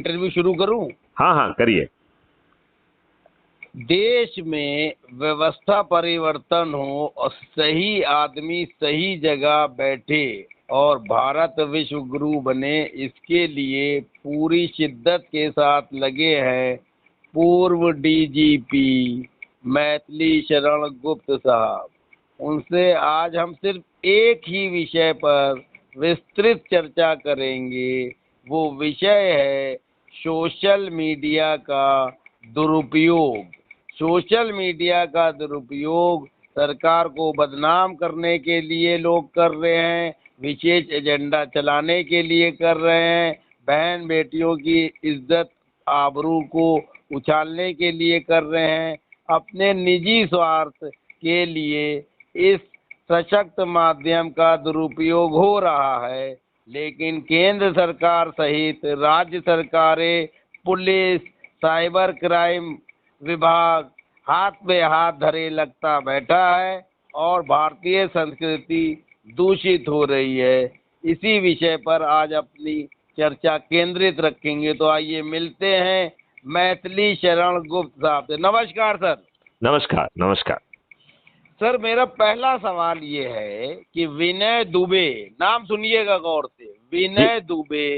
Interview शुरू करूं? हाँ हाँ करिए। देश में व्यवस्था परिवर्तन हो और सही आदमी सही जगह बैठे और भारत विश्व गुरु बने, इसके लिए पूरी शिद्दत के साथ लगे हैं पूर्व डीजीपी मैथिली शरण गुप्त साहब। उनसे आज हम सिर्फ एक ही विषय पर विस्तृत चर्चा करेंगे। वो विषय है सोशल मीडिया का दुरुपयोग। सोशल मीडिया का दुरुपयोग सरकार को बदनाम करने के लिए लोग कर रहे हैं, विशेष एजेंडा चलाने के लिए कर रहे हैं, बहन बेटियों की इज्जत आबरू को उछालने के लिए कर रहे हैं, अपने निजी स्वार्थ के लिए इस सशक्त माध्यम का दुरुपयोग हो रहा है। लेकिन केंद्र सरकार सहित राज्य सरकारें, पुलिस, साइबर क्राइम विभाग हाथ पे हाथ धरे लगता बैठा है और भारतीय संस्कृति दूषित हो रही है। इसी विषय पर आज अपनी चर्चा केंद्रित रखेंगे। तो आइए मिलते हैं मैथिली शरण गुप्त साहब से। नमस्कार सर। नमस्कार नमस्कार सर, मेरा पहला सवाल ये है कि विनय दुबे, नाम सुनिएगा गौर से, विनय दुबे,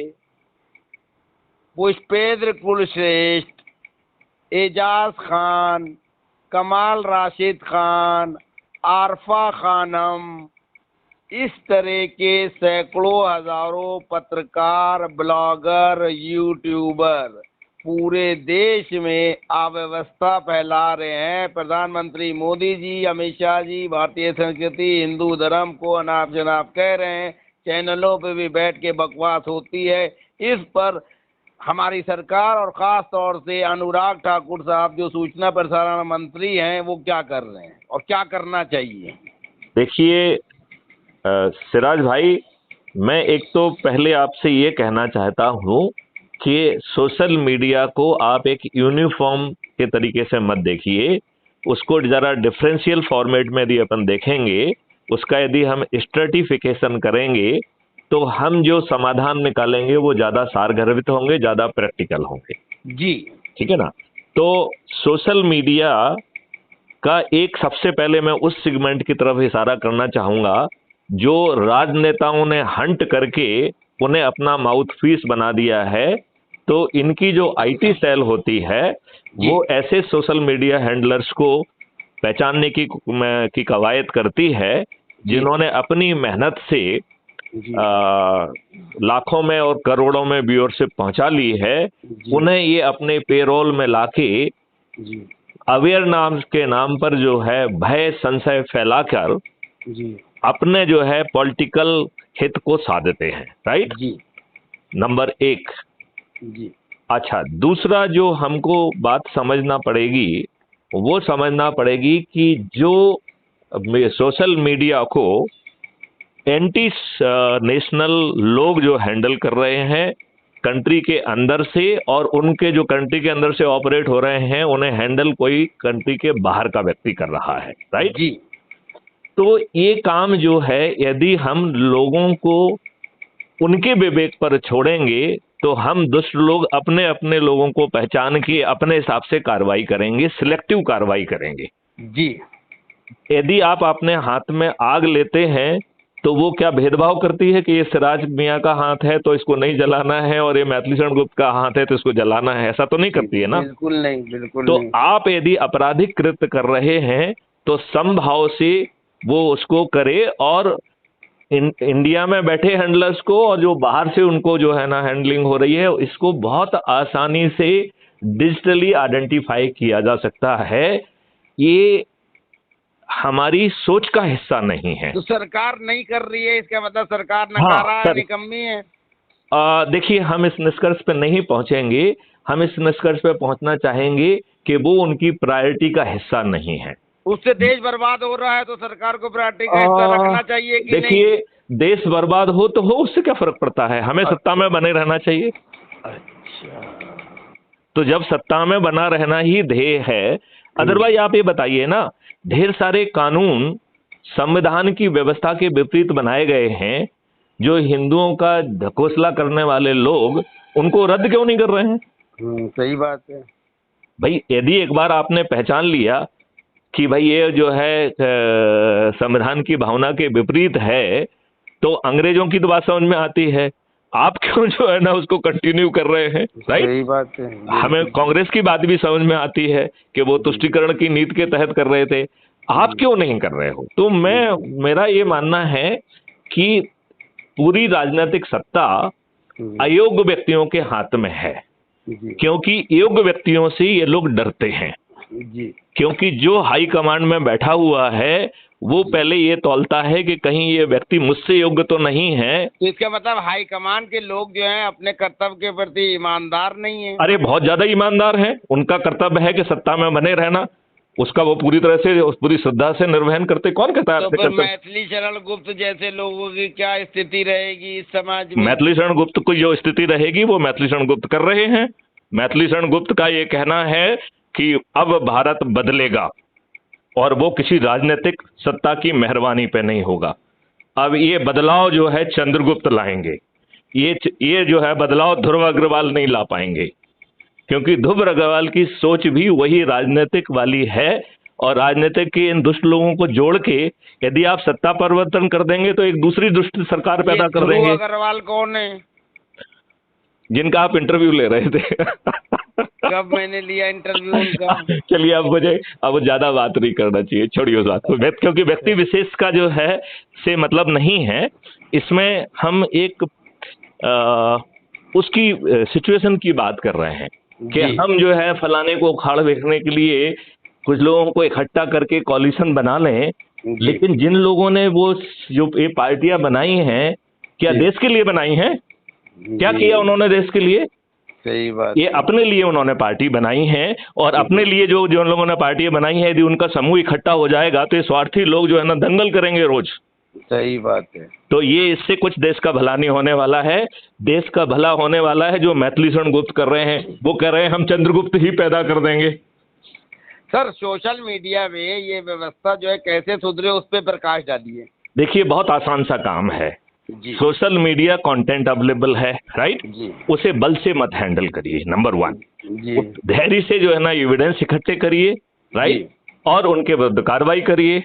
पुष्पेंद्र कुलश्रेष्ठ, एजाज खान, कमाल राशिद खान, आरफा खानम, इस तरह के सैकड़ों हजारों पत्रकार, ब्लॉगर, यूट्यूबर पूरे देश में अव्यवस्था फैला रहे हैं। प्रधानमंत्री मोदी जी, अमित शाह जी भारतीय संस्कृति, हिंदू धर्म को अनाप शनाप कह रहे हैं, चैनलों पे भी बैठ के बकवास होती है। इस पर हमारी सरकार और खास तौर से अनुराग ठाकुर साहब जो सूचना प्रसारण मंत्री हैं, वो क्या कर रहे हैं और क्या करना चाहिए? देखिए सिराज भाई, मैं एक तो पहले आपसे ये कहना चाहता हूँ कि सोशल मीडिया को आप एक यूनिफॉर्म के तरीके से मत देखिए, उसको जरा डिफरेंशियल फॉर्मेट में यदि अपन देखेंगे, उसका यदि हम स्ट्रेटिफिकेशन करेंगे तो हम जो समाधान निकालेंगे वो ज्यादा सारगर्भित होंगे, ज्यादा प्रैक्टिकल होंगे जी। ठीक है ना। तो सोशल मीडिया का एक सबसे पहले मैं उस सेगमेंट की तरफ इशारा करना चाहूंगा जो राजनेताओं ने हंट करके उन्हें अपना माउथपीस बना दिया है। तो इनकी जो आईटी सेल होती है वो ऐसे सोशल मीडिया हैंडलर्स को पहचानने की कवायद करती है जिन्होंने अपनी मेहनत से लाखों में और करोड़ों में व्यूअरशिप पहुंचा ली है। उन्हें ये अपने पेरोल में लाके अवेयर नाम के नाम पर जो है भय संशय फैलाकर अपने जो है पॉलिटिकल हित को साधते हैं। राइट जी। नंबर एक जी। अच्छा, दूसरा जो हमको बात समझना पड़ेगी वो समझना पड़ेगी कि जो सोशल मीडिया को एंटी नेशनल लोग जो हैंडल कर रहे हैं कंट्री के अंदर से, और उनके जो कंट्री के अंदर से ऑपरेट हो रहे हैं उन्हें हैंडल कोई कंट्री के बाहर का व्यक्ति कर रहा है। राइट जी। तो ये काम जो है यदि हम लोगों को उनके विवेक पर छोड़ेंगे तो हम दुष्ट लोग अपने अपने लोगों को पहचान के अपने हिसाब से कार्रवाई करेंगे, सिलेक्टिव कार्रवाई करेंगे। जी। यदि आप अपने हाथ में आग लेते हैं तो वो क्या भेदभाव करती है कि ये सिराज मियाँ का हाथ है तो इसको नहीं जलाना है और ये मैथिली शरण गुप्त का हाथ है तो इसको जलाना है? ऐसा तो नहीं करती है ना। बिल्कुल नहीं, बिल्कुल तो नहीं। आप यदि आपराधिक कृत्य कर रहे हैं तो समभाव से वो उसको करे, और इंडिया में बैठे हैंडलर्स को और जो बाहर से उनको जो है ना हैंडलिंग हो रही है, इसको बहुत आसानी से डिजिटली आइडेंटिफाई किया जा सकता है। ये हमारी सोच का हिस्सा नहीं है। तो सरकार नहीं कर रही है, इसका मतलब सरकार नकारा है, निकम्मी है। देखिए, हम इस निष्कर्ष पे नहीं पहुंचेंगे, हम इस निष्कर्ष पे पहुंचना चाहेंगे कि वो उनकी प्रायोरिटी का हिस्सा नहीं है। उससे देश बर्बाद हो रहा है तो सरकार को प्रायोरिटी का हिस्सा रखना चाहिए कि देखिए, देश बर्बाद हो तो हो, उससे क्या फर्क पड़ता है, हमें सत्ता में बने रहना चाहिए। अच्छा, तो जब सत्ता में बना रहना ही ध्येय है, अदरवाइज आप ये बताइए ना, ढेर सारे कानून संविधान की व्यवस्था के विपरीत बनाए गए हैं। जो हिंदुओं का ढकोसला करने वाले लोग उनको रद्द क्यों नहीं कर रहे हैं? सही बात है भाई यदि एक बार आपने पहचान लिया कि भाई ये जो है संविधान की भावना के विपरीत है, तो अंग्रेजों की तो बात समझ में आती है, आप क्यों जो है ना उसको कंटिन्यू कर रहे हैं? राइट, सही बात है। हमें कांग्रेस की बात भी समझ में आती है कि वो तुष्टीकरण की नीति के तहत कर रहे थे, आप क्यों नहीं कर रहे हो? तो मेरा ये मानना है कि पूरी राजनीतिक सत्ता अयोग्य व्यक्तियों के हाथ में है, क्योंकि योग्य व्यक्तियों से ये लोग डरते हैं जी। क्योंकि जो हाई कमांड में बैठा हुआ है वो पहले ये तौलता है कि कहीं ये व्यक्ति मुझसे योग्य तो नहीं है। तो इसका मतलब हाई कमान के लोग जो हैं अपने कर्तव्य के प्रति ईमानदार नहीं है। अरे बहुत ज्यादा ईमानदार हैं, उनका कर्तव्य है कि सत्ता में बने रहना, उसका वो पूरी तरह से पूरी श्रद्धा से निर्वहन करते। कौन कहता है? तो फिर मैथिली शरण गुप्त जैसे लोगों की क्या स्थिति रहेगी इस समाज में? मैथिली शरण गुप्त को जो स्थिति रहेगी वो मैथिली शरण गुप्त कर रहे हैं। मैथिली शरण गुप्त का ये कहना है कि अब भारत बदलेगा और वो किसी राजनीतिक सत्ता की मेहरबानी पे नहीं होगा। अब ये बदलाव जो है चंद्रगुप्त लाएंगे, ये जो है बदलाव ध्रुव अग्रवाल नहीं ला पाएंगे, क्योंकि ध्रुव अग्रवाल की सोच भी वही राजनीतिक वाली है और राजनीतिक के इन दुष्ट लोगों को जोड़ के यदि आप सत्ता परिवर्तन कर देंगे तो एक दूसरी दुष्ट सरकार पैदा कर देंगे। ध्रुव अग्रवाल कौन है? जिनका आप इंटरव्यू ले रहे थे। कब मैंने लिया इंटरव्यू उनका? चलिए अब ज्यादा बात नहीं करना चाहिए, छोड़िए उस बात को, क्योंकि व्यक्ति विशेष का जो है से मतलब नहीं है इसमें। हम एक उसकी सिचुएशन की बात कर रहे हैं कि हम जो है फलाने को उखाड़ फेंकने के लिए कुछ लोगों को इकट्ठा करके कॉलिशन बना लें, लेकिन जिन लोगों ने वो जो ये पार्टियां बनाई हैं क्या देश के लिए बनाई हैं? क्या किया उन्होंने देश के लिए? सही बात। ये अपने लिए उन्होंने पार्टी बनाई है और अपने लिए जो लोगों ने पार्टियां बनाई है यदि उनका समूह इकट्ठा हो जाएगा तो ये स्वार्थी लोग जो है ना दंगल करेंगे रोज। सही बात है। तो ये इससे कुछ देश का भला नहीं होने वाला है। देश का भला होने वाला है जो मैथिली शरण गुप्त कर रहे हैं, वो कह रहे हैं हम चंद्रगुप्त ही पैदा कर देंगे। सर सोशल मीडिया में ये व्यवस्था जो है कैसे सुधरे उस पर प्रकाश डालिए। देखिए बहुत आसान सा काम है जी। सोशल मीडिया कंटेंट अवेलेबल है, राइट जी। उसे बल से मत हैंडल करिए, नंबर 1। जी। धैर्य से जो है ना एविडेंस इकट्ठे करिए, राइट, और उनके विरुद्ध कार्रवाई करिए।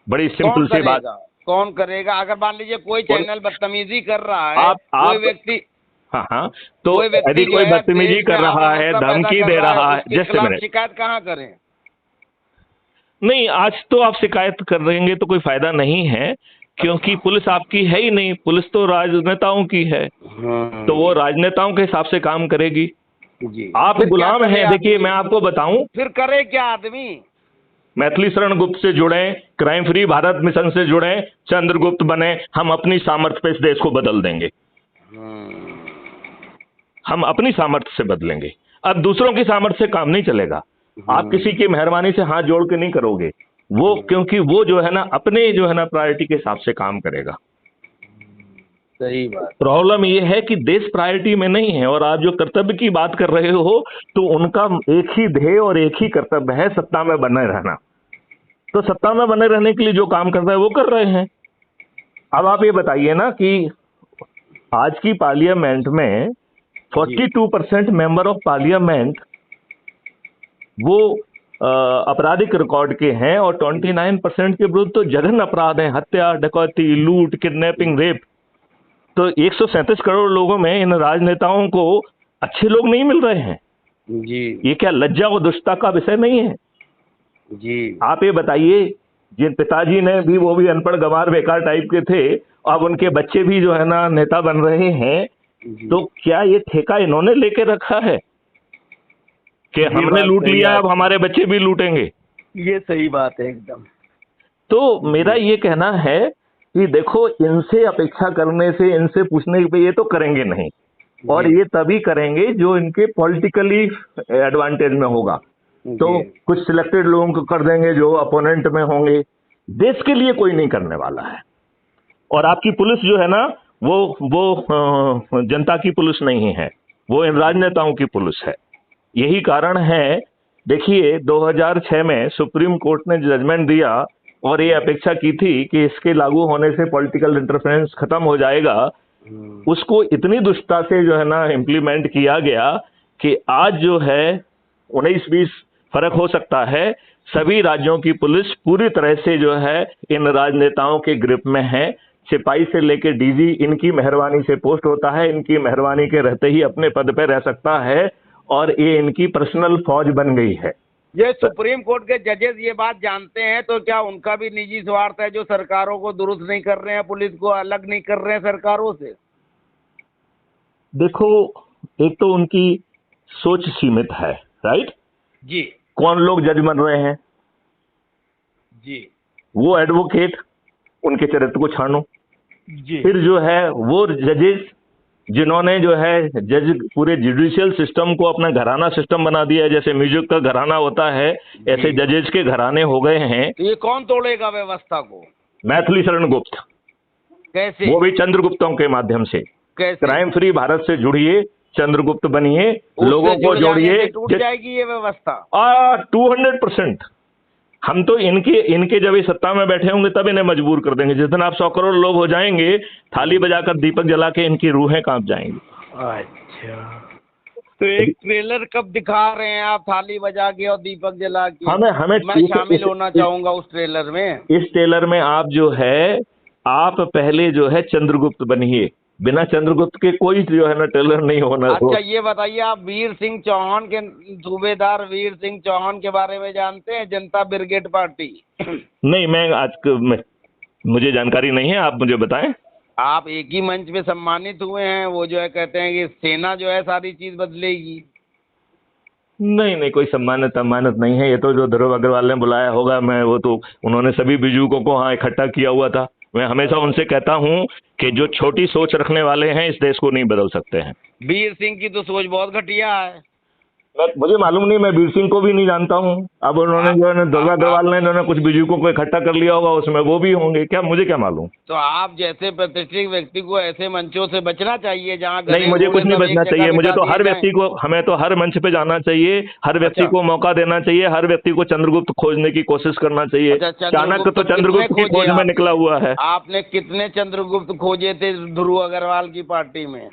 बड़ी सिंपल सी बात। कौन करेगा? अगर मान लीजिए कोई चैनल बदतमीजी कर रहा है, कोई व्यक्ति, हाँ, तो यदि कोई बदतमीजी कर रहा है, धमकी दे रहा है, जस्ट मिनट, शिकायत कहाँ करें? नहीं, आज तो आप शिकायत कर देंगे तो कोई फायदा नहीं है, क्योंकि पुलिस आपकी है ही नहीं, पुलिस तो राजनेताओं की है। तो वो राजनेताओं के हिसाब से काम करेगी। जी। आप गुलाम हैं। देखिए मैं आपको बताऊं, फिर करे क्या आदमी? मैथिली शरण गुप्त से जुड़े, क्राइम फ्री भारत मिशन से जुड़े, चंद्रगुप्त बने, हम अपनी सामर्थ्य पे इस देश को बदल देंगे। हम अपनी सामर्थ्य से बदलेंगे। अब दूसरों की सामर्थ्य से काम नहीं चलेगा। आप किसी की मेहरबानी से हाथ जोड़ के नहीं करोगे वो, क्योंकि वो जो है ना अपने जो है ना प्रायोरिटी के हिसाब से काम करेगा। सही बात। प्रॉब्लम ये है कि देश प्रायोरिटी में नहीं है। और आप जो कर्तव्य की बात कर रहे हो तो उनका एक ही ध्येय और एक ही कर्तव्य है, सत्ता में बने रहना। तो सत्ता में बने रहने के लिए जो काम कर रहे हैं वो कर रहे हैं। अब आप ये बताइए ना कि आज की पार्लियामेंट में 42% मेंबर ऑफ पार्लियामेंट वो आपराधिक रिकॉर्ड के हैं और 29% के विरुद्ध तो जघन्य अपराध हैं, हत्या, डकैती, लूट, किडनैपिंग, रेप। तो 137 करोड़ लोगों में इन राजनेताओं को अच्छे लोग नहीं मिल रहे हैं जी। ये क्या लज्जा और दुष्टता का विषय नहीं है? जी। आप ये बताइए, जिन पिताजी ने भी, वो भी अनपढ़ गंवार बेकार टाइप के थे, अब उनके बच्चे भी जो है ना नेता बन रहे हैं, तो क्या ये ठेका इन्होंने लेके रखा है कि हमने लूट लिया अब हमारे बच्चे भी लूटेंगे? ये सही बात है एकदम। तो मेरा ये कहना है कि देखो, इनसे अपेक्षा करने से, इनसे पूछने पे ये तो करेंगे नहीं, और ये तभी करेंगे जो इनके पॉलिटिकली एडवांटेज में होगा। तो कुछ सिलेक्टेड लोगों को कर देंगे जो अपोनेंट में होंगे। देश के लिए कोई नहीं करने वाला है। और आपकी पुलिस जो है ना वो जनता की पुलिस नहीं है, वो इन राजनेताओं की पुलिस है। यही कारण है, देखिए 2006 में सुप्रीम कोर्ट ने जजमेंट दिया और ये अपेक्षा की थी कि इसके लागू होने से पॉलिटिकल इंटरफेरेंस खत्म हो जाएगा, उसको इतनी दुष्टता से जो है ना इम्प्लीमेंट किया गया कि आज जो है 19-20 फर्क हो सकता है। सभी राज्यों की पुलिस पूरी तरह से जो है इन राजनेताओं के ग्रिप में है। सिपाही से लेकर डीजी इनकी मेहरबानी से पोस्ट होता है, इनकी मेहरबानी के रहते ही अपने पद पे रह सकता है, और ये इनकी पर्सनल फौज बन गई है। ये सुप्रीम कोर्ट के जजेस ये बात जानते हैं तो क्या उनका भी निजी स्वार्थ है जो सरकारों को दुरुस्त नहीं कर रहे हैं, पुलिस को अलग नहीं कर रहे हैं सरकारों से? देखो, एक तो उनकी सोच सीमित है, राइट जी कौन लोग जज बन रहे हैं? जी वो एडवोकेट, उनके चरित्र को छानो। जी फिर जो है वो जजेस जिन्होंने जो है जज पूरे जुडिशियल सिस्टम को अपना घराना सिस्टम बना दिया है, जैसे म्यूजिक का घराना होता है ऐसे जजेस के घराने हो गए हैं। तो ये कौन तोड़ेगा व्यवस्था को? मैथिली शरण गुप्त, कैसे? वो भी चंद्रगुप्तों के माध्यम से। कैसे? क्राइम फ्री भारत से जुड़िए, चंद्रगुप्त बनिए, लोगों को जोड़िए, टूट जाएगी ये व्यवस्था। 200%। हम तो इनके जब ये सत्ता में बैठे होंगे तब इन्हें मजबूर कर देंगे। जिस दिन आप 100 करोड़ लोग हो जाएंगे, थाली बजाकर दीपक जला के इनकी रूहें कांप जाएंगी। अच्छा, तो एक ट्रेलर कब दिखा रहे हैं आप, थाली बजा के और दीपक जला के? हमें मैं शामिल होना चाहूंगा उस ट्रेलर में। इस ट्रेलर में आप जो है, आप पहले जो है चंद्रगुप्त बनिए। बिना चंद्रगुप्त के कोई जो है ना ट्रेलर नहीं होना। अच्छा, ये बताइए, आप वीर सिंह चौहान के, सूबेदार वीर सिंह चौहान के बारे में जानते हैं? जनता ब्रिगेड पार्टी। नहीं, मुझे जानकारी नहीं है, आप मुझे बताएं। आप एक ही मंच पे सम्मानित हुए हैं, वो जो है कहते हैं कि सेना जो है सारी चीज बदलेगी। नहीं, कोई सम्मानित नहीं है। ये तो जो ध्रुव अग्रवाल ने बुलाया होगा, मैं वो तो उन्होंने सभी बिजुकों को वहाँ इकट्ठा किया हुआ था। मैं हमेशा उनसे कहता हूँ कि जो छोटी सोच रखने वाले हैं इस देश को नहीं बदल सकते हैं। वीर सिंह की तो सोच बहुत घटिया है। मुझे मालूम नहीं, मैं वीर सिंह को भी नहीं जानता हूँ। अब उन्होंने जो है ध्रुव अग्रवाल ने इन्होंने कुछ बिजुकों को इकट्ठा कर लिया होगा, उसमें वो भी होंगे क्या, मुझे क्या मालूम। तो आप जैसे प्रतिष्ठित व्यक्ति को ऐसे मंचों से बचना चाहिए जहाँ नहीं, मुझे कुछ नहीं बचना चाहिए। मुझे तो हर व्यक्ति को, हमें तो हर मंच पे जाना चाहिए, हर व्यक्ति को मौका देना चाहिए, हर व्यक्ति को चंद्रगुप्त खोजने की कोशिश करना चाहिए। चाणक्य तो चंद्रगुप्त की खोज में निकला हुआ है। आपने कितने चंद्रगुप्त खोजे थे ध्रुव अग्रवाल की पार्टी में?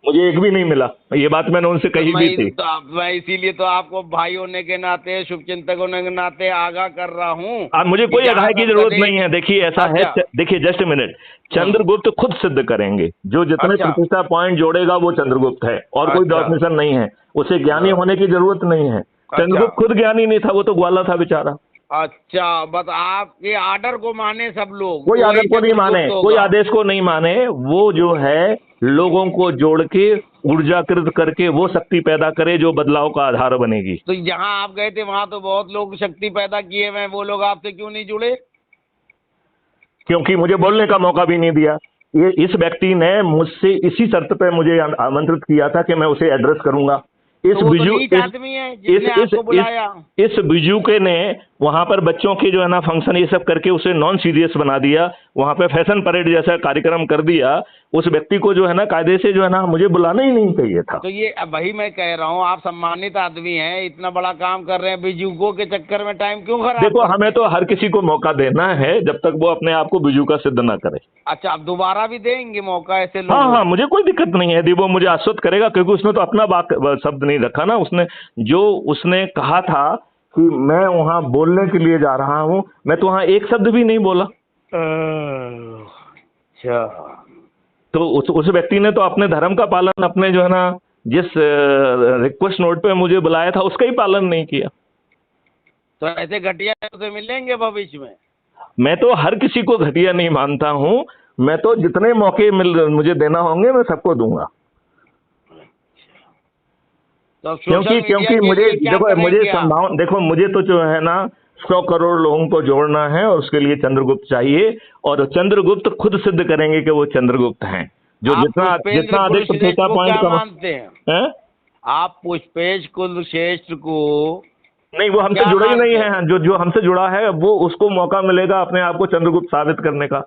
मुझे एक भी नहीं मिला, ये बात मैंने उनसे कही भी थी। मैं इसीलिए तो आपको भाई होने के नाते, शुभचिंतक होने के नाते आगाह कर रहा हूँ। अब मुझे कोई आगाह की जरूरत नहीं है। देखिए ऐसा है, देखिए जस्ट ए मिनट, चंद्रगुप्त खुद सिद्ध करेंगे। जो जितने प्रतिष्ठा पॉइंट जोड़ेगा वो चंद्रगुप्त है, और कोई डेफिनेशन नहीं है। उसे ज्ञानी होने की जरूरत नहीं है। चंद्रगुप्त खुद ज्ञानी नहीं था, वो तो ग्वाला था बेचारा। अच्छा, बस आपके आर्डर को माने सब लोग? कोई आर्डर को नहीं माने, कोई आदेश को नहीं माने। वो जो है लोगों को जोड़ के ऊर्जाकृत करके वो शक्ति पैदा करे जो बदलाव का आधार बनेगी। तो जहां आप गए थे वहां तो बहुत लोग शक्ति पैदा किए हुए हैं, वो लोग आपसे क्यों नहीं जुड़े? क्योंकि मुझे बोलने का मौका भी नहीं दिया। ये इस व्यक्ति ने मुझसे इसी शर्त पे मुझे आमंत्रित किया था कि मैं उसे एड्रेस करूंगा। इस बिजू के ने वहां पर बच्चों के जो है ना फंक्शन ये सब करके उसे नॉन सीरियस बना दिया। वहां पे फैशन परेड जैसा कार्यक्रम कर दिया। उस व्यक्ति को जो है ना कायदे से जो है ना मुझे बुलाना ही नहीं चाहिए था। तो ये वही मैं कह रहा हूँ, आप सम्मानित आदमी हैं, इतना बड़ा काम कर रहे हैं, बिजुको के चक्कर में टाइम क्यों खराब? देखो, हमें तो हर किसी को मौका देना है जब तक वो अपने आप को बिजू का सिद्ध ना करे। अच्छा, आप दोबारा भी देंगे मौका ऐसे लोग? हाँ, मुझे कोई दिक्कत नहीं है। यदि वो मुझे आश्वस्त करेगा, क्योंकि उसने तो अपना शब्द नहीं रखा ना। उसने कहा था कि मैं वहां बोलने के लिए जा रहा हूं, मैं तो वहां एक शब्द भी नहीं बोला। अच्छा, तो उस व्यक्ति ने तो अपने धर्म का पालन, अपने जो है ना जिस रिक्वेस्ट नोट पे मुझे बुलाया था उसका ही पालन नहीं किया। तो ऐसे घटिया से मिलेंगे भविष्य में? मैं तो हर किसी को घटिया नहीं मानता हूं। मैं तो जितने मौके मुझे देना होंगे मैं सबको दूंगा। तो क्योंकि मुझे तो जो है ना 100 करोड़ लोगों को जोड़ना है, और उसके लिए चंद्रगुप्त चाहिए। और चंद्रगुप्त खुद सिद्ध करेंगे कि वो चंद्रगुप्त हैं। जो जितना अधिक प्रतिष्ठा पॉइंट मानते हैं आप पुष्पेश कुलश्रेष्ठ को? नहीं, वो हमसे जुड़ा ही नहीं है। जो हमसे जुड़ा है वो उसको मौका मिलेगा अपने आप को चंद्रगुप्त साबित करने का।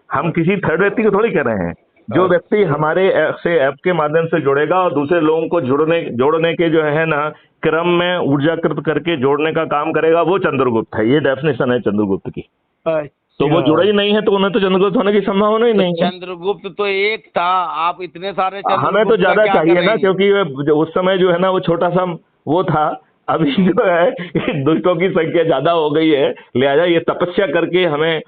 हम किसी थर्ड व्यक्ति को थोड़ी कह रहे हैं। जो व्यक्ति हमारे ऐप के माध्यम से जुड़ेगा और दूसरे लोगों को जोड़ने के जो है ना क्रम में ऊर्जाकृत करके जोड़ने का काम करेगा, वो चंद्रगुप्त है। ये डेफिनेशन है चंद्रगुप्त की। तो वो जुड़ा ही नहीं है, तो उन्हें तो चंद्रगुप्त होने की संभावना ही नहीं है। चंद्रगुप्त तो एक था, आप इतने सारे हमें तो ज्यादा चाहिए ना, क्योंकि उस समय जो है ना वो छोटा सा वो था। अभी जो है दुष्टों की संख्या ज्यादा हो गई है, लिहाजा ये तपस्या करके हमें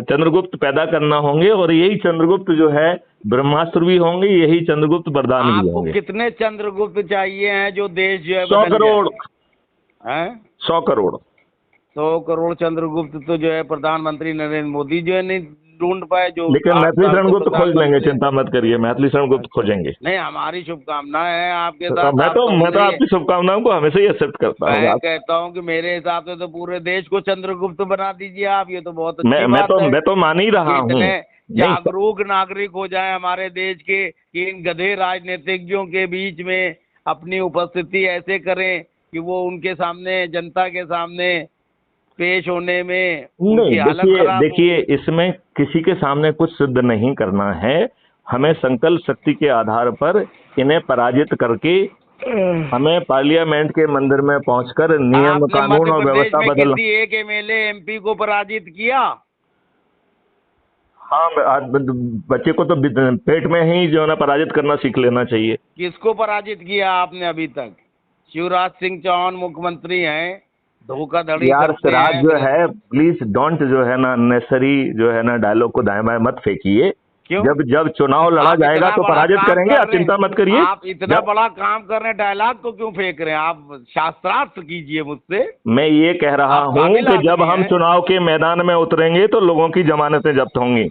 चंद्रगुप्त पैदा करना होंगे, और यही चंद्रगुप्त जो है ब्रह्मास्त्र भी होंगे, यही चंद्रगुप्त वरदान भी आपको होंगे। कितने चंद्रगुप्त चाहिए हैं जो देश जो है 100 करोड़ हैं? 100 करोड़ 100 करोड़ चंद्रगुप्त तो जो है प्रधानमंत्री नरेंद्र मोदी जो है नहीं ढूंढ पाए। जो लेकिन 8 मैथिली साल से शरणगुप्त खोज लेंगे, प्रधानमंत्री। चिंता मत करिए, मैथिली शरणगुप्त खोजेंगे। नहीं, हमारी शुभकामनाएं हैं आपके साथ। मैं आप तो मुझे- आपकी शुभकामनाओं को हमेशा ही एक्सेप्ट करता हूँ। मैं कहता हूं कि मेरे हिसाब से तो पूरे देश को चंद्रगुप्त बना दीजिए आप, ये तो बहुत मैं अच्छी बात है। मैं तो मान ही रहा हूँ। इतने नहीं, जागरूक नागरिक हो जाए हमारे देश के कि इन गधे राजनीतिज्ञों के बीच में अपनी उपस्थिति ऐसे करें कि वो उनके सामने, जनता के सामने पेश होने में उनकी नहीं, हालत देखिए खराब हो। देखिए, इसमें किसी के सामने कुछ सिद्ध नहीं करना है। हमें संकल्प शक्ति के आधार पर इन्हें पराजित करके हमें पार्लियामेंट के मंदिर में पहुंचकर नियम, आपने कानून मध्य और प्रदेश व्यवस्था में बदलना। किसी एक एमएलए एमपी को पराजित किया? हाँ, आज बच्चे को तो पेट में ही जो है ना पराजित करना सीख लेना चाहिए। किसको पराजित किया आपने अभी तक? शिवराज सिंह चौहान मुख्यमंत्री हैं, धोखाधड़ी यार करते सिराज हैं। जो है, प्लीज डोंट जो है ना नेसेसरी जो है ना डायलॉग को दाएं बाएं मत फेंकिए। क्यों? जब चुनाव लड़ा आप जाएगा इतना तो बड़ा पराजित काम करेंगे, कर आप रहे हैं। चिंता मत करिए। आप इतना बड़ा काम कर रहे हैं, डायलॉग को क्यों फेंक रहे हैं? आप शास्त्रार्थ कीजिए मुझसे। मैं ये कह रहा आप हूँ काबिल कि जब आदमी हम हैं। चुनाव के मैदान में उतरेंगे तो लोगों की जमानतें जब्त होंगी।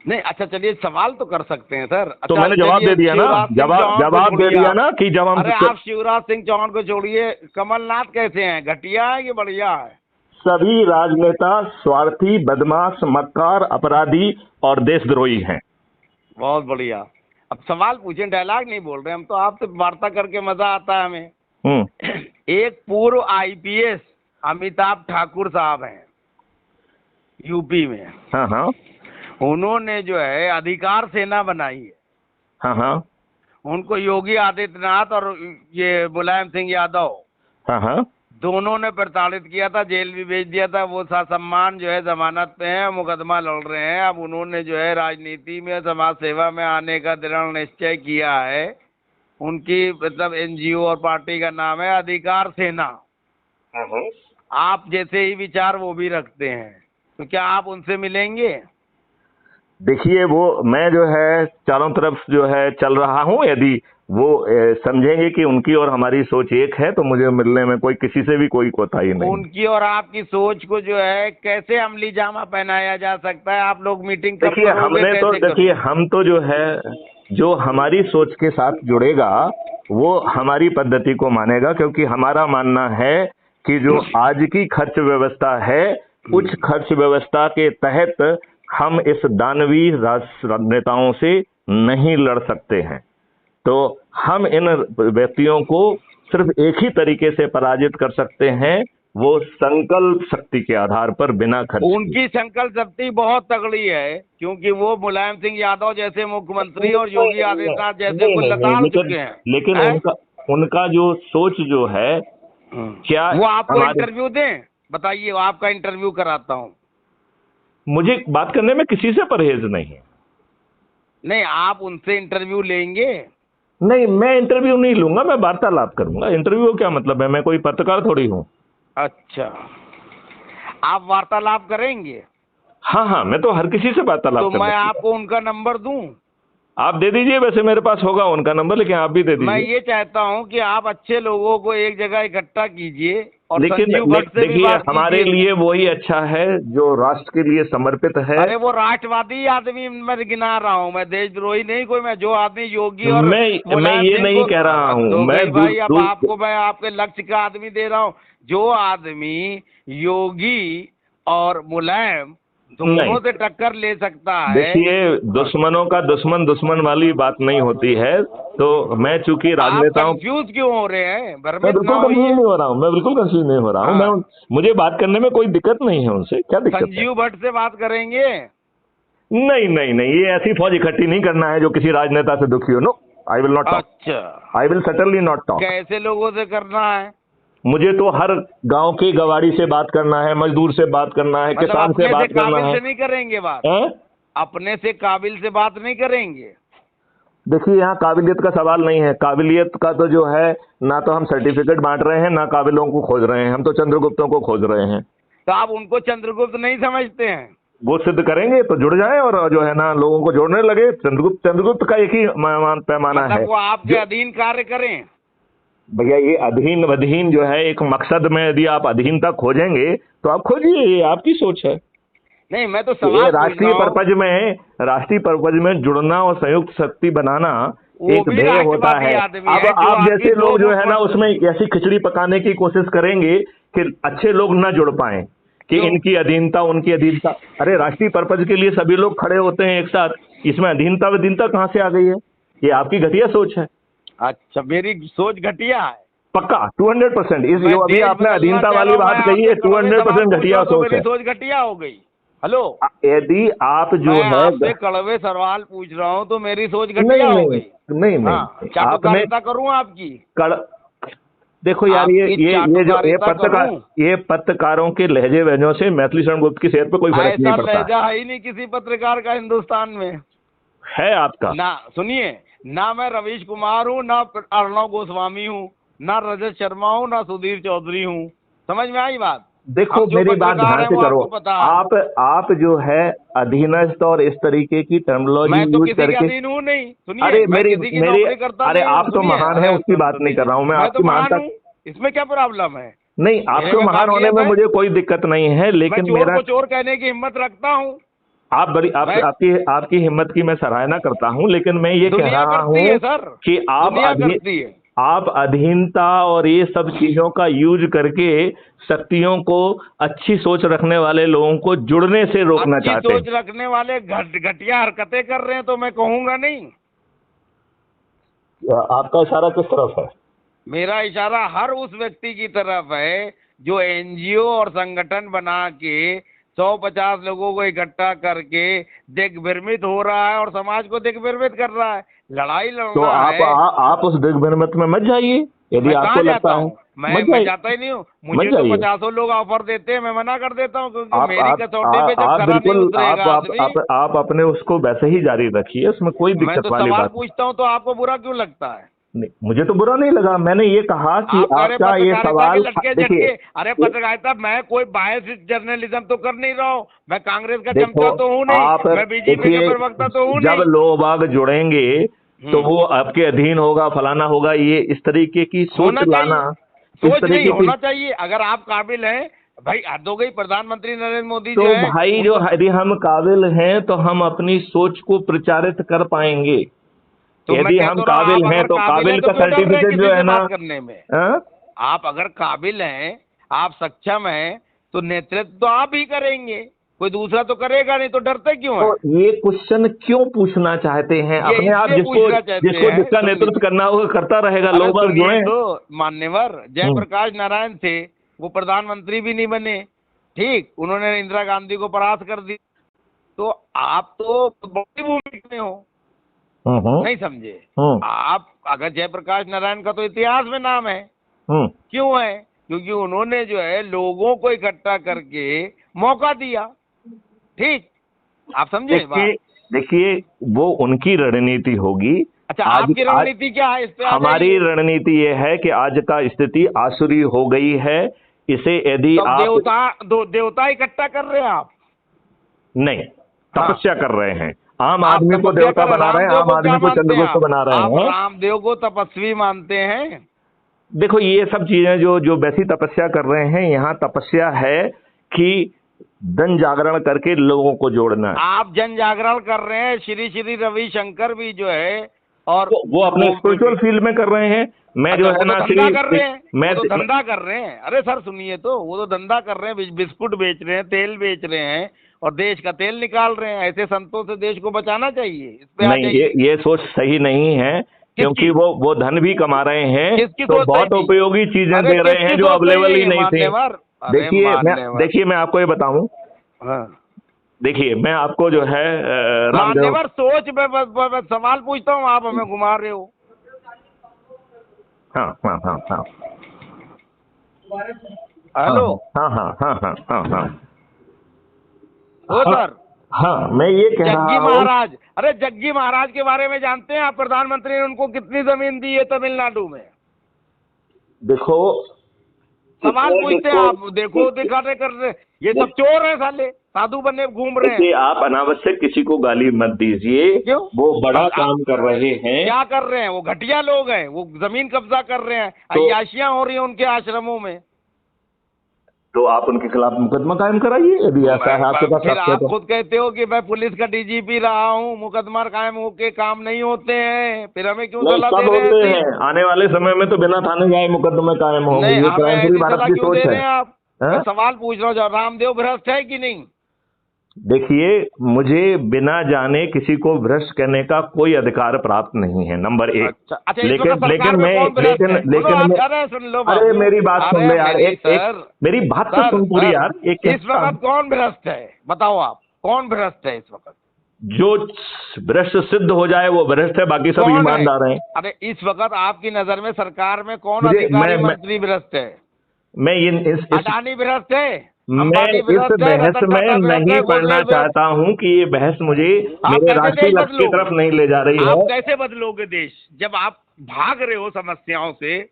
नहीं, अच्छा चलिए, सवाल तो कर सकते हैं सर। तो अच्छा, मैंने जवाब चलिए, दे दिया ना, शिवराज सिंह चौहान को जवाब दे छोड़िए दिया आप। ना कि जब हम अरे आप शिवराज सिंह चौहान को छोड़िए, कमलनाथ कैसे हैं? घटिया है कि बढ़िया है? सभी राजनेता स्वार्थी, बदमाश, मक्कार, अपराधी और देशद्रोही हैं। बहुत बढ़िया। अब सवाल पूछे, डायलॉग नहीं बोल रहे हम तो। आपसे वार्ता करके मजा आता है हमें। एक पूर्व आईपीएस अमिताभ ठाकुर साहब हैं यूपी में। हाँ हाँ उन्होंने जो है अधिकार सेना बनाई है। हाँ हाँ उनको योगी आदित्यनाथ और ये मुलायम सिंह यादव हाँ हाँ दोनों ने प्रताड़ित किया था, जेल भी भेज दिया था। वो ससम्मान जो है जमानत पे है, मुकदमा लड़ रहे हैं। अब उन्होंने जो है राजनीति में, समाज सेवा में आने का दृढ़ निश्चय किया है। उनकी मतलब एनजीओ और पार्टी का नाम है अधिकार सेना। आप जैसे ही विचार वो भी रखते हैं, तो क्या आप उनसे मिलेंगे? देखिए, वो मैं जो है चारों तरफ जो है चल रहा हूँ। यदि वो समझेंगे कि उनकी और हमारी सोच एक है तो मुझे मिलने में कोई किसी से भी कोई कोताही नहीं। उनकी और आपकी सोच को जो है कैसे अमली जामा पहनाया जा सकता है? आप लोग मीटिंग कब देखिए, करोगे? हमने तो कैसे देखिए, करोगे? हम तो जो है, जो हमारी सोच के साथ जुड़ेगा वो हमारी पद्धति को मानेगा, क्योंकि हमारा मानना है कि जो आज की खर्च व्यवस्था है, उच्च खर्च व्यवस्था के तहत हम इस दानवीय राजनेताओं से नहीं लड़ सकते हैं। तो हम इन व्यक्तियों को सिर्फ एक ही तरीके से पराजित कर सकते हैं, वो संकल्प शक्ति के आधार पर, बिना खर्च। उनकी संकल्प शक्ति बहुत तगड़ी है, क्योंकि वो मुलायम सिंह यादव जैसे मुख्यमंत्री और योगी आदित्यनाथ जैसे को लताड़ चुके हैं। लेकिन उनका जो सोच जो है, क्या वो आपको इंटरव्यू दें? बताइए, आपका इंटरव्यू कराता हूँ। मुझे बात करने में किसी से परहेज नहीं है। नहीं, आप उनसे इंटरव्यू लेंगे? नहीं, मैं इंटरव्यू नहीं लूंगा, मैं वार्तालाप करूंगा। इंटरव्यू क्या मतलब है? मैं कोई पत्रकार थोड़ी हूँ। अच्छा, आप वार्तालाप करेंगे? हाँ हाँ, मैं तो हर किसी से वार्तालाप तो कर मैं आपको उनका नंबर दूं? आप दे दीजिए, वैसे मेरे पास होगा उनका नंबर, लेकिन आप भी दे दीजिए। मैं ये चाहता हूं कि आप अच्छे लोगों को एक जगह इकट्ठा कीजिए और लेकिन संजीव भट्ट से भी देखिए, बात हमारे कीजिए। लिए वही अच्छा है जो राष्ट्र के लिए समर्पित है। अरे वो राष्ट्रवादी आदमी मैं गिना रहा हूँ, मैं देशद्रोही नहीं कोई। मैं जो आदमी योगी और मैं ये नहीं कह रहा हूँ। तो मैं भाई अब आपको मैं आपके लक्ष्य का आदमी दे रहा हूँ। जो आदमी योगी और मुलायम दोनों से टक्कर ले सकता है। देखिए, दुश्मनों का दुश्मन दुश्मन वाली बात नहीं होती है। तो मैं चूंकि राजनेताओं, कंफ्यूज क्यों हो रहे हैं? मैं बिल्कुल कंफ्यूज नहीं हो रहा हूँ। मैं बिल्कुल कंफ्यूज नहीं हो रहा हूँ। मैं मुझे बात करने में कोई दिक्कत नहीं है उनसे। क्या दिक्कत है? संजीव भट्ट से बात करेंगे? नहीं नहीं नहीं, ये ऐसी फौज इकट्ठी नहीं करना है जो किसी राजनेता से दुखी हो। No, I will not talk. अच्छा, I will certainly not talk. कैसे लोगों से करना है? मुझे तो हर गांव के गवाड़ी से बात करना है, मजदूर से बात करना है, मतलब किसान से बात करना है। से नहीं करेंगे बात? अपने से काबिल से बात नहीं करेंगे? देखिए, यहाँ काबिलियत का सवाल नहीं है। काबिलियत का तो जो है, ना तो हम सर्टिफिकेट बांट रहे हैं, ना काबिलों को खोज रहे हैं, हम तो चंद्रगुप्तों को खोज रहे हैं। तो आप उनको चंद्रगुप्त नहीं समझते हैं? वो सिद्ध करेंगे तो जुड़ जाए, और जो है ना, लोगों को जोड़ने लगे। चंद्रगुप्त का एक ही पैमाना है, वो आपके अधीन कार्य करें। भैया ये अधीन जो है, एक मकसद में यदि आप अधीनता खोजेंगे तो आप खोजिए, ये आपकी सोच है। नहीं, मैं तो सवाल राष्ट्रीय पर्पज में जुड़ना और संयुक्त शक्ति बनाना एक ध्येय होता है। अब आप जैसे लोग जो है ना, उसमें ऐसी खिचड़ी पकाने की कोशिश करेंगे कि अच्छे लोग ना जुड़ पाए, कि इनकी अधीनता उनकी अधीनता। अरे राष्ट्रीय पर्पज के लिए सभी लोग खड़े होते हैं एक साथ, इसमें अधीनता कहाँ से आ गई है? ये आपकी घटिया सोच है। अच्छा, मेरी सोच घटिया है? पक्का 200%। इस जो अभी आपने अधीनता वाली बात कही है, 200% घटिया सोच है। सोच घटिया हो गई। हेलो, यदि आप जो है, आपसे कड़वे सवाल पूछ रहा हूँ तो मेरी सोच घटिया हो गई। नहीं, आपने करूँ आपकी? देखो यार, ये पत्रकारों के लहजे वहजों से मैथिली शरण गुप्त की सेहत पे कोई फर्क नहीं पड़ता। लहजा है ही नहीं किसी पत्रकार का हिंदुस्तान में। है आपका ना? सुनिए ना, मैं रवीश कुमार हूँ, ना अर्णव गोस्वामी हूँ, ना रजत शर्मा हूँ, ना सुधीर चौधरी हूँ। समझ में आई बात? देखो, मेरी बात ध्यान से करो। आप जो है अधीनस्थ और इस तरीके की टर्मिनोलॉजी यूज करके। अधीन हूँ नहीं। सुनिए, अरे अरे आप तो महान है, उसकी बात नहीं कर रहा हूँ मैं आपकी महानता। इसमें क्या प्रॉब्लम है? नहीं, आपको महान होने में मुझे कोई दिक्कत नहीं है, लेकिन मेरा चोर कहने की हिम्मत रखता हूँ। आपकी हिम्मत की मैं सराहना करता हूँ, लेकिन मैं ये कह रहा हूँ कि आप अधीनता और ये सब चीजों का यूज करके शक्तियों को, अच्छी सोच रखने वाले लोगों को जुड़ने से रोकना चाहते हैं। सोच रखने वाले घटिया हरकतें कर रहे हैं तो मैं कहूंगा नहीं। आपका इशारा किस तरफ है? मेरा इशारा हर उस व्यक्ति की तरफ है जो एनजीओ और संगठन बना के 150 लोगों को इकट्ठा करके दिग्भ्रमित हो रहा है और समाज को दिग्भ्रमित कर रहा है। लड़ाई लड़ तो आप उस दिग्भ्रमित में मत जाइए, यदि आपको लगता है। मैं जाता ही नहीं हूँ। मुझे तो 50 लोग ऑफर देते हैं, मैं मना कर देता हूँ, क्योंकि मेरी कसौटी पे जब खरा नहीं उतरेगा। आप अपने उसको वैसे ही जारी रखिए, उसमें कोई दिक्कत वाली बात। मैं तो पूछता हूँ तो आपको बुरा क्यों लगता है? नहीं, मुझे तो बुरा नहीं लगा। मैंने ये कहा कि आपका ये सवाल, देखिए, अरे पत्रकारिता, मैं कोई बायस जर्नलिज्म तो कर नहीं रहा हूँ। मैं कांग्रेस का चमचा तो हूँ नहीं, मैं बीजेपी का प्रवक्ता तो हूँ नहीं। जब लोग बाग जुड़ेंगे तो वो आपके अधीन होगा, फलाना होगा, ये इस तरीके की सोच लाना, सोच नहीं होना चाहिए। अगर आप काबिल हैं, भाई हद हो गई। प्रधानमंत्री नरेंद्र मोदी तो भाई जो यदि हम काबिल हैं तो हम अपनी सोच को प्रचारित कर पाएंगे। यदि हम काबिल हैं तो काबिल का सर्टिफिकेट जो है ना करने में, आप अगर काबिल हैं, आप सक्षम हैं, तो नेतृत्व तो आप ही करेंगे, कोई दूसरा तो करेगा नहीं। तो डरते क्यों हैं? तो ये क्वेश्चन क्यों पूछना चाहते हैं? अपने आप जिसका नेतृत्व करना होगा करता रहेगा। लोग जुड़े तो मान्यवर जयप्रकाश नारायण थे, वो प्रधानमंत्री भी नहीं बने। ठीक, उन्होंने इंदिरा गांधी को परास्त कर दी। तो आप तो बड़ी भूमिका में हो, नहीं समझे? आप अगर जयप्रकाश नारायण का तो इतिहास में नाम है। क्यों है? क्योंकि उन्होंने जो है लोगों को इकट्ठा करके मौका दिया। ठीक, आप समझे? देखिए, वो उनकी रणनीति होगी। अच्छा, आपकी रणनीति क्या है? इस पे हमारी रणनीति ये है कि आज का स्थिति आसुरी हो गई है। इसे यदि आप देवता इकट्ठा कर रहे हैं, आप नहीं, तपस्या कर रहे हैं। आम आदमी को देवता बना रहे हैं, आम आदमी को चंद्रगुप्त बना रहे हैं। रामदेव को तपस्वी मानते हैं? देखो, ये सब चीजें जो वैसी तपस्या कर रहे हैं, यहाँ तपस्या है कि जन जागरण करके लोगों को जोड़ना है। आप जन जागरण कर रहे हैं। श्री श्री रविशंकर भी जो है, और वो अपने स्पिरिचुअल फील्ड में कर रहे हैं। मैं जो है ना, धंधा कर रहे हैं, मैं तो धंधा कर रहे हैं। अरे सर सुनिए, तो वो तो धंधा कर रहे हैं, बिस्कुट बेच रहे हैं, तेल बेच रहे हैं और देश का तेल निकाल रहे हैं। ऐसे संतों से देश को बचाना चाहिए। इस पे नहीं, ये सोच सही नहीं है, क्योंकि वो धन भी कमा रहे हैं, तो बहुत उपयोगी चीजें दे रहे हैं जो अवेलेबल ही नहीं थी। देखिए, मैं आपको ये बताऊं। देखिए, मैं आपको जो है रामदेव सोच में सवाल पूछता हूँ, आप हमें घुमा रहे हो। हाँ। हेलो। हाँ हाँ हाँ हाँ हाँ हाँ ओ सर, हाँ, मैं ये कह रहा जग्गी हूँ। महाराज, अरे जग्गी महाराज के बारे में जानते हैं आप? प्रधानमंत्री ने उनको कितनी जमीन दी है तमिलनाडु में? देखो, सवाल इसमें पूछते हैं देखो, आप, देखो दिखाने कर रहे, ये सब चोर हैं साले, साधु बने घूम रहे हैं। देखिए, आप अनावश्यक किसी को गाली मत दीजिए। क्यों? वो बड़ा अब काम कर रहे हैं। क्या कर रहे हैं? वो घटिया लोग हैं, वो जमीन कब्जा कर रहे हैं, अय्याशियां हो रही हैं उनके आश्रमों में। तो आप उनके खिलाफ मुकदमा कायम कराइए, यदि ऐसा है आपके पास फिर तथ्य आप तो। खुद कहते हो कि मैं पुलिस का डीजीपी रहा हूँ, मुकदमा कायम होके काम नहीं होते हैं, फिर हमें क्यों नहीं, सलाह सब दे रहे होते हैं? हैं। आने वाले समय में तो बिना थाने जाए मुकदमे कायम होंगे। नहीं, ये हमें क्राइम फ्री ऐसी भारत सलाह की क्यों सोच दे है। रहे हैं आप? मैं हाँ? सवाल पूछ रहा हूँ, रामदेव भ्रष्ट है कि नहीं? देखिए, मुझे बिना जाने किसी को भ्रष्ट कहने का कोई अधिकार प्राप्त नहीं है, नंबर एक। अच्छा अच्छा, इस लेकिन वक्त सरकार लेकिन में मैं कौन भ्रष्ट है? लेकिन सुनो आप, मैं अरे सुन लो अरे बाबू, मेरी बात सुन अरे ले यार, मेरी एक मेरी बात तो सुन पूरी यार। एक इस वक्त कौन भ्रष्ट है? बताओ आप, कौन भ्रष्ट है इस वक्त? जो भ्रष्ट सिद्ध हो जाए वो भ्रष्ट है, बाकी सब कौन है? ईमानदार हैं। अरे इस वक्त आपकी नजर में सरकार में कौन मुझे अधिकारी मंत्री भ्रष्ट है? मैं इस अडानी भ्रष्ट है, मैं अंबानी इस भ्रष्ट है, बहस रतन में टाटा भ्रष्ट नहीं है, पढ़ना गोदरेज भ्रष्ट। चाहता हूं कि ये बहस मुझे आप मेरे कैसे राष्ट्रीय देश लक्ष्य की बदलोगे? तरफ नहीं ले जा रही आप है। कैसे बदलोगे देश जब आप भाग रहे हो समस्याओं से?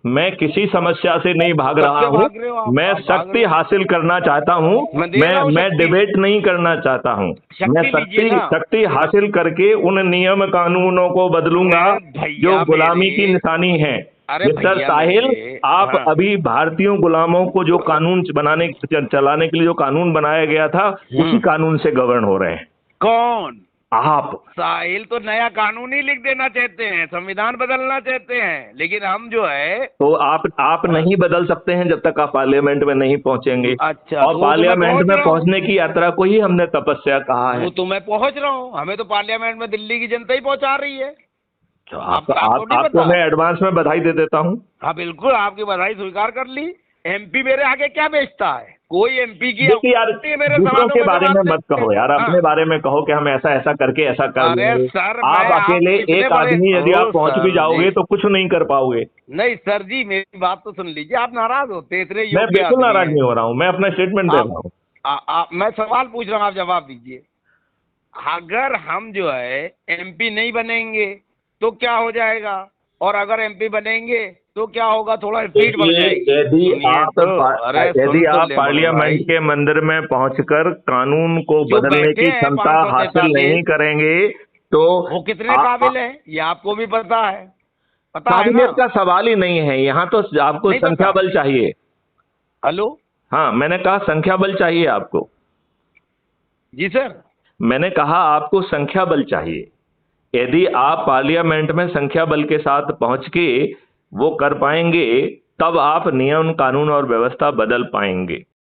मैं किसी समस्या से नहीं भाग रहा सबसे हूं। भाग रहे हो आप, मैं आप भाग शक्ति रहे हो। हासिल करना चाहता हूं। मैं दे रहा हूं मैं शक्ति। डिबेट नहीं करना चाहता हूं। मैं शक्ति लीजिए ना। शक्ति हासिल करके उन नियम कानूनों को बदलूंगा अरे भैया जो गुलामी मेरे, की निशानी है। अरे मिस्टर भैया साहिल, मेरे, आप हाँ। अभी भारतीयों गुलामों को जो कानून चलाने के लिए जो कानून बनाया गया था, उसी कानून से गवर्न हो रहे हैं। कौन? आप। साहिल तो नया कानून ही लिख देना चाहते हैं, संविधान बदलना चाहते हैं, लेकिन हम जो है तो आप नहीं बदल सकते हैं जब तक आप पार्लियामेंट में नहीं पहुंचेंगे। अच्छा, और तो मैं पार्लियामेंट पहुंच में रहा हूं। पहुंचने की यात्रा को ही हमने तपस्या कहा है। वो तो मैं पहुंच रहा हूँ, हमें तो पार्लियामेंट में दिल्ली की जनता ही पहुंचा रही है। तो आपको नहीं आपको पता? मैं एडवांस में बधाई दे देता हूं। हाँ बिल्कुल, आपकी बधाई स्वीकार कर ली। एमपी मेरे आगे क्या बेचता है? कोई एमपी की देखिए यार, मेरे दूसरों के बारे में जवाब मत देते कहो हैं। यार, अपने हाँ। बारे में कहो कि हम ऐसा ऐसा करके ऐसा कर अरे लेंगे। सर, आप मैं अकेले इतने एक बड़े- आदमी यदि आप ओ पहुंच भी सर जाओगे जी। तो कुछ नहीं कर पाओगे। नहीं सर जी, मेरी बात तो सुन लीजिए, आप नाराज होते हैं, इतने मैं योग्य बिल्कुल आदमी नाराज हैं। नहीं हो रहा हूं, मैं अपना स्टेटमेंट दे रहा हूं। मैं सवाल पूछ रहा हूँ, आप जवाब दीजिए। अगर हम जो है एमपी नहीं बनेंगे तो क्या हो जाएगा, और अगर एमपी बनेंगे तो क्या होगा? थोड़ा स्पीड बढ़ जाएगी। यदि सुनिए आप तो, अरे सुन तो ले पार्लियामेंट भाई। के मंदिर में पहुंचकर कानून को जो बदलने बैठे की हैं क्षमता हासिल 543, नहीं करेंगे तो वो कितने काबिल है ये आपको भी पता है, पता है ना? काबिलियत का सवाल ही नहीं है यहाँ तो। आपको नहीं संख्या पता? बल चाहिए। हेलो हाँ, मैंने कहा संख्या बल चाहिए आपको। जी सर। मैंने कहा आपको संख्या बल चाहिए। यदि आप पार्लियामेंट में संख्या बल के साथ पहुंच के वो कर पाएंगे, तब आप नियम कानून और व्यवस्था बदल पाएंगे।